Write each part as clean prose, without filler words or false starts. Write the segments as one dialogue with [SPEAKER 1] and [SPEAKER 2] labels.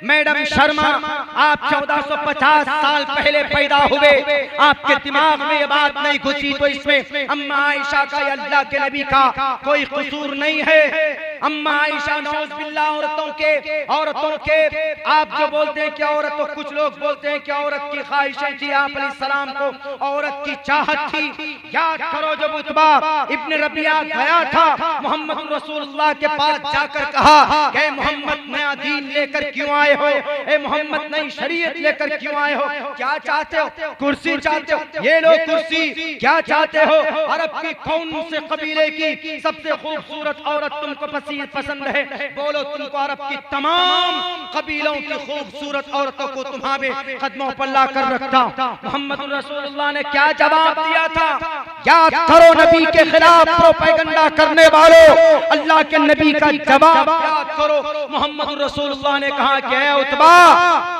[SPEAKER 1] Madam Sharma, आप 1450 साल पहले पैदा हुए, आपके दिमाग में ये बात नहीं घुसी तो इसमें अम्मा आयशा का या अल्लाह के नबी का कोई कसूर नहीं है। अम्मा आयशा नौज बिल्लाह औरतों के आप जो बोलते हैं कि औरत, तो कुछ लोग बोलते हैं कि औरत की ख्वाहिशें थी, आप अलैहिस्सलाम को औरत की चाहत थी। याद करो जब उतबा इब्न रबिया गया था मोहम्मद रसूलुल्लाह के पास, जाकर कहा कि मोहम्मद नया दीन लेकर क्यों आए हो, ए मोहम्मद नई शरीयत लेकर क्यों आए हो, क्या चाहते हो, कुर्सी चाहते हो, ये लो कुर्सी, क्या चाहते हो, अरब की कौन से कबीले की सबसे खूबसूरत औरत तुमको पसंद है, बोलो तुमको अरब की तमाम कबीलों की खूबसूरत औरतों को तुम्हारे कदमों पर ला कर रखता। मोहम्मद रसूलुल्लाह ने क्या जवाब दिया था? याद करो नबी के खिलाफ प्रोपेगेंडा करने वालों, अल्लाह के नबी का जवाब याद करो। मोहम्मद रसूलुल्लाह ने कहा कि ऐ उतबा,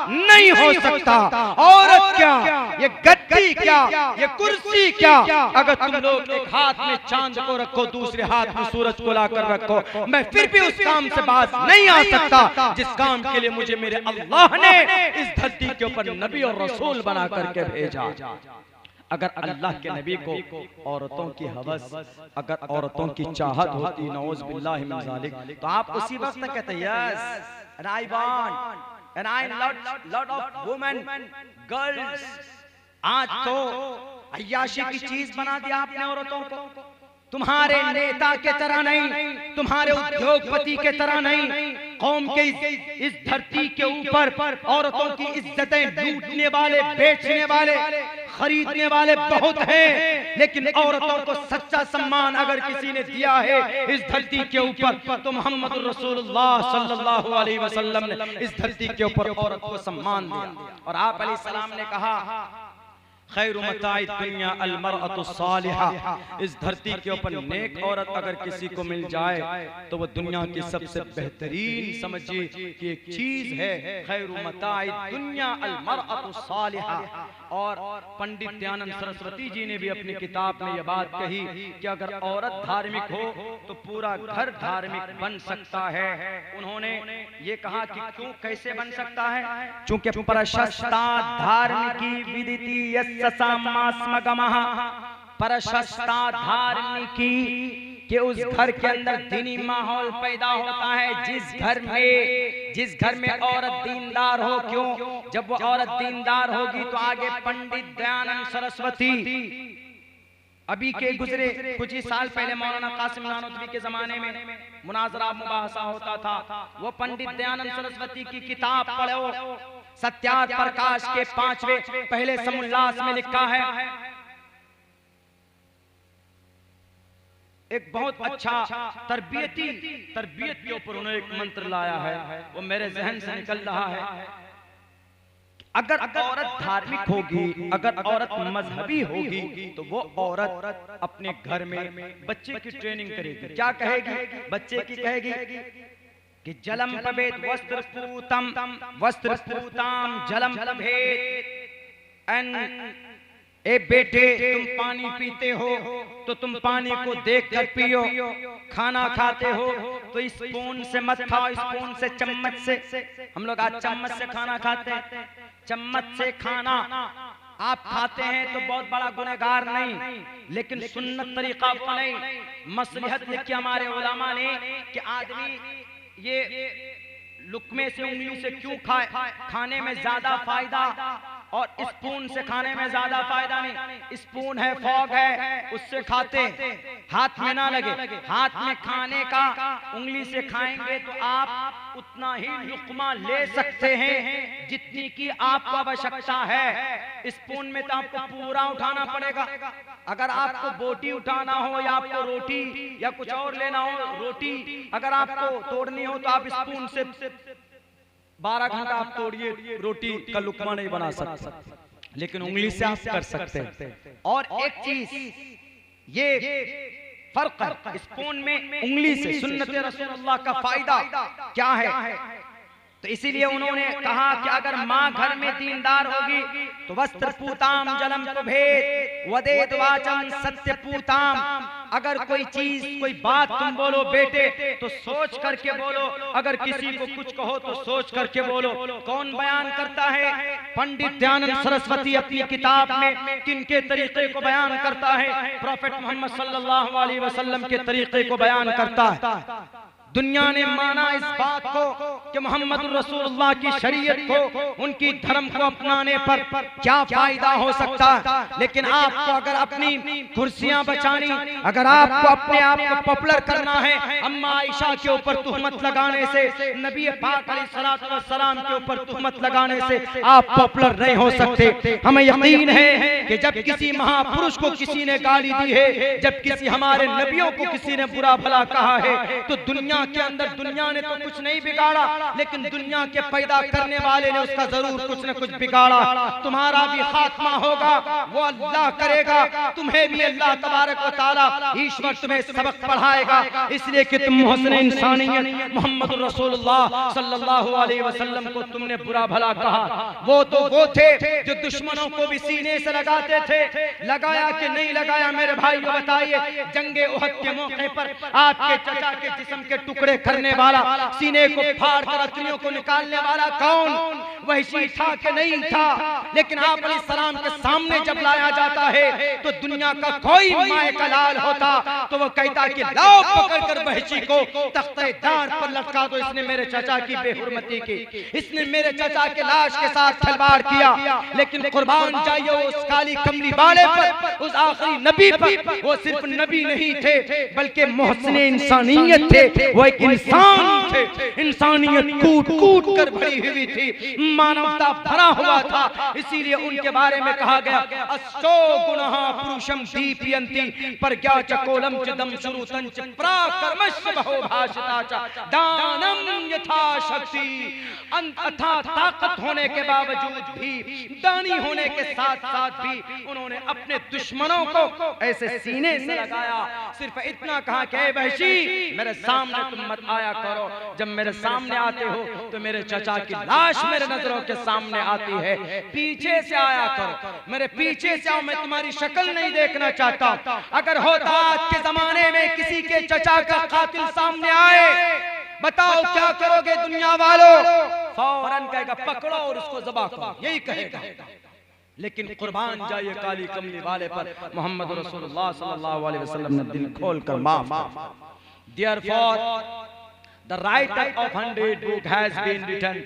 [SPEAKER 1] नहीं हो सकता, औरत क्या, ये गद्दी क्या, ये कुर्सी क्या, अगर तुम लोग एक हाथ में चांद को रखो, दूसरे हाथ में सूरज को लाकर रखो, मैं फिर भी उस काम से बात नहीं आ सकता जिस काम के लिए मुझे मेरे अल्लाह ने इस धरती के ऊपर नबी और रसूल बना करके भेजा। अगर अल्लाह के नबी को औरतों की हवस, अगर औरतों की चाहत होती, नौज बिल्लाहि मिन ज़ालिक, तो आप उसी वक्त कहते yes and I want and I lot of women girls. आज तो अय्याशी की चीज बना दिया आपने औरतों को, तुम्हारे नेता के तरह नहीं, तुम्हारे उद्योगपति के तरह नहीं, कौम के इस धरती के ऊपर औरतों की इज्जतें लूटने वाले, बेचने वाले, खरीदने वाले बहुत हैं, लेकिन औरतों को सच्चा सम्मान अगर किसी ने दिया है इस धरती के ऊपर तो मोहम्मद रसूलुल्लाह सल्लल्लाहु अलैहि वसल्लम ने इस धरती के ऊपर औरत को सम्मान दिया। और आप अलैहिस्सलाम ने कहा खैरु मताई दुनिया अल मरअतु सालिहा, इस धरती के ऊपर नेक औरत अगर किसी को मिल जाए तो वो दुनिया की सबसे बेहतरीन समझिए कि एक चीज है, खैरु मताई दुनिया अल मरअतु सालिहा। और पंडित दयानंद सरस्वती जी ने भी अपनी किताब में यह बात कही कि अगर औरत धार्मिक हो तो पूरा घर धार्मिक बन सकता है। उन्होंने ये कहा कि क्यों, कैसे बन सकता है? चूंकि प्रशस्ता धार्मिकी विदिति प्रशस्ता धार्मिकी कि उस घर के अंदर दीनी माहौल पैदा होता है। जिस घर में औरत दीनदार हो, क्यों, जब वो औरत दीनदार होगी तो आगे पंडित दयानंद सरस्वती अभी के गुजरे कुछ ही साल पहले मौलाना कासिम नानोतवी के जमाने में मुनाजरा मुबाहसा होता था, वो पंडित दयानंद सरस्वती की किताब पढ़ो, सत्यार्थ प्रकाश के 5वें पहले समुल्लास में लिखा है, एक बहुत अच्छा तरबियत के ऊपर उन्होंने एक मंत्र लाया है, वो मेरे जहन से निकल रहा है। अगर औरत धार्मिक होगी, अगर औरत मजहबी होगी तो वो औरत अपने घर में बच्चे की ट्रेनिंग करेगी। क्या कहेगी? बच्चे की कहेगी कि जलम पबेत वस्त्र पूताम जलम पबेत, ए बेटे तुम पानी पीते हो तो तुम पानी को देख कर पियो, खाना खाते हो तो स्पून से मत खाओ, स्पून से, चम्मच से। हम लोग आज चम्मच से खाना खाते हैं, चम्मच से खाना आप खाते हैं तो बहुत बड़ा गुनहगार नहीं, लेकिन सुन्नत तरीका नहीं, मसलहत लिखी हमारे उलमा ने कि आदमी ये लुकमे से, उंगली से क्यों खाए, खाने में ज्यादा फायदा और स्पून से खाने में ज्यादा फायदा नहीं। स्पून है, फॉग है, उससे खाते, हाथ में ना लगे, हाथ में खाने का, उंगली से खाएंगे तो आप उतना ही लुकमा ले सकते हैं जितनी की आपको आवश्यकता है। स्पून में तो आपको पूरा उठाना पड़ेगा। अगर आपको बोटी उठाना हो या आपको रोटी या कुछ और लेना हो, रोटी अगर आपको तोड़नी हो तो आप स्पून से 12 घंटा आप तोड़िए, रोटी का लुकमा नहीं बना सकते, लेकिन उंगली से आप कर सकते हैं। और एक चीज ये फर्क है स्पून में उंगली से, सुन्नत रसूलुल्लाह का फायदा क्या है? तो इसीलिए उन्होंने कहा कि अगर माँ घर में दीनदार होगी तो वस्त्र पूताम जलम तो भेद वदेद वाचम सत्य पूताम, अगर कोई चीज कोई बात तुम बोलो बेटे तो सोच करके बोलो, अगर किसी को कुछ कहो तो सोच करके बोलो। कौन बयान करता है? पंडित दयानंद सरस्वती अपनी किताब में किनके तरीके को बयान करता है? प्रॉफेट मोहम्मद सल्लल्लाहु अलैहि वसल्लम के तरीके को बयान करता है। दुनिया ने माना इस बात को कि मोहम्मद रसूलुल्लाह की शरीयत को, उनकी धर्म को अपनाने पर क्या फायदा हो सकता है। लेकिन आपको अगर अपनी कुर्सियां बचानी, अगर आपको अपने आप को पॉपुलर करना है, अम्मा आयशा के ऊपर तुहमत लगाने से, नबी पाक अलैहिस्सलातु वस्सलाम के ऊपर तुहमत लगाने से आप पॉपुलर नहीं हो सकते। हमें यकीन है कि जब किसी महापुरुष को किसी ने गाली दी है, जब किसी हमारे नबियों को किसी ने बुरा भला कहा है, तो दुनिया के अंदर दुनिया ने तो कुछ नहीं बिगाड़ा, लेकिन दुनिया के पैदा करने वाले ने उसका जरूर कुछ न कुछ बिगाड़ा। तुम्हारा भी खात्मा होगा, वो अल्लाह करेगा, तुम्हें भी अल्लाह तबारक व तआला ईश्वर तुम्हें सबक पढ़ाएगा। इसलिए कि तुम मुहस्सिन इंसानियत मोहम्मद रसूलुल्लाह सल्लल्लाहु अलैहि वसल्लम को तुमने बुरा भला कहा। वो तो वो थे जो दुश्मनों को भी सीने से लगाते थे। लगाया कि नहीं लगाया मेरे भाई बताइए। जंगे उहद के मौके पर आपके चचा के जिस्म के टुकड़े करने वाला, सीने को फाड़ कर अतरियों को निकालने वाला कौन? वही था कि नहीं था? लेकिन आप अलैहिस्सलाम के सामने जब लाया जाता है तो दुनिया का कोई माए का लाल होता तो वो कहता कि लाओ पकड़ कर वहशी को तख्ते-ए-दार पर लटका दो, इसने मेरे चचा की बेहुरमती की, इसने मेरे चचा के लाश के साथ खिलवाड़ किया। लेकिन कुर्बान जाइए उस काली कमली वाले पर, उस आखिरी नबी पर। वो सिर्फ नबी नहीं थे बल्कि मुहस्सिन इंसानियत थे। वो एक इंसान थे, इंसानियत कूट कूट कर भरी हुई थी, मानवता भरा हुआ था। इसीलिए उनके बारे में कहा गया अष्टो गुणः पुरुषम दीपयन्ति प्रज्ञा च कोलम च दम शुरुतं च पराक्रमश्च बहो भाषिता च दानम यथा शक्ति। अथा ताकत होने के बावजूद भी, दानी होने के साथ साथ भी उन्होंने अपने दुश्मनों को ऐसे सीने से लगाया। सिर्फ इतना कहा कि वहशी मेरे सामने तुम मत आया करो, जब मेरे सामने आते हो तो मेरे चचा की लाश मेरे नजरों के सामने आती है, पीछे से आया करो, मेरे पीछे से आओ, मैं तुम्हारी शक्ल नहीं देखना चाहता। अगर होता आज के जमाने में किसी के चचा का कातिल सामने आए, बताओ क्या करोगे दुनिया वालों? फौरन कहेगा पकड़ो और उसको ज़बह करो, यही कहेगा। लेकिन कुर्बान जाइए काली कमली वाले पर मोहम्मद रसूलुल्लाह सल्लल्लाहु अलैहि वसल्लम ने दिल खोल कर माफ। Therefore, the writer of 100 book has been written,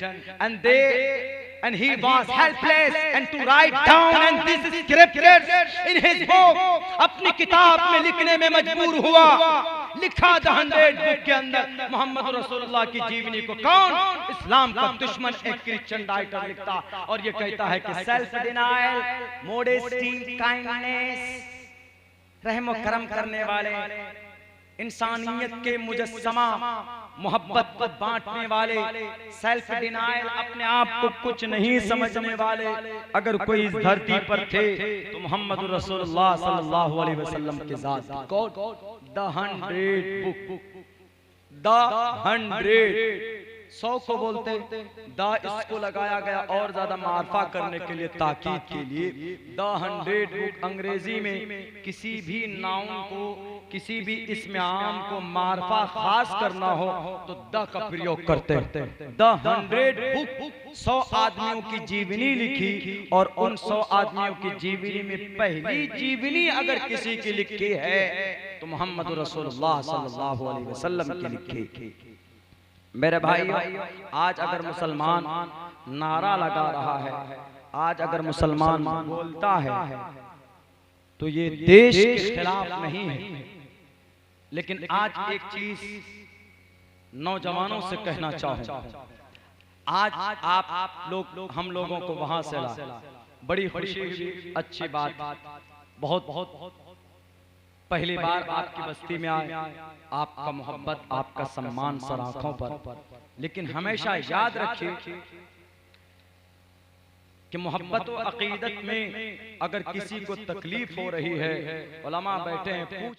[SPEAKER 1] and he was helpless and to write down and this scriptures in his book, अपनी किताब में लिखने में मजबूर हुआ। लिखा द 100 बुक के अंदर मोहम्मद रसूलुल्लाह की जीवनी को कौन? इस्लाम का दुश्मन एक क्रिश्चियन राइटर लिखता और ये कहता है कि सेल्फ डिनायल, मोडेस्टी, काइंडनेस, रहम व करम करने वाले, इंसानियत के मुजस्समा, मोहब्बत को बांटने वाले, सेल्फ डिनायल, अपने आप को कुछ नहीं समझने वाले अगर कोई इस धरती पर थे तो मोहम्मद रसूलुल्लाह सल्लल्लाहु अलैहि वसल्लम के साथ द 100 बुक, द 100 100 को बोलते दा इसको लगाया गया और ज्यादा मार्फा करने के लिए, ताकीद के लिए। द 100 बुक अंग्रेजी में किसी भी नाउन को, किसी भी इसमें आम को मार्फा खास करना हो तो द का प्रयोग करते हैं। द 100 बुक 100 आदमियों की जीवनी लिखी और उन 100 आदमियों की जीवनी में पहली जीवनी अगर किसी की लिखी है तो मोहम्मद रसूलुल्लाह सल्लल्लाहु अलैहि वसल्लम की लिखी। मेरे भाई, आज अगर मुसलमान नारा लगा रहा है, आज अगर मुसलमान बोलता है तो ये देश के खिलाफ नहीं है। लेकिन आज एक चीज नौजवानों से कहना चाहूं, आज आप लोग हम लोगों को वहां से ला, बड़ी खुशी हुई, अच्छी बात, बहुत पहली बार आपकी बस्ती में आए, आपका मोहब्बत, आपका सम्मान सर आंखों पर। लेकिन हमेशा याद रखिए कि मोहब्बत और अकीदत में अगर किसी को तकलीफ हो रही है, उलमा बैठे हैं,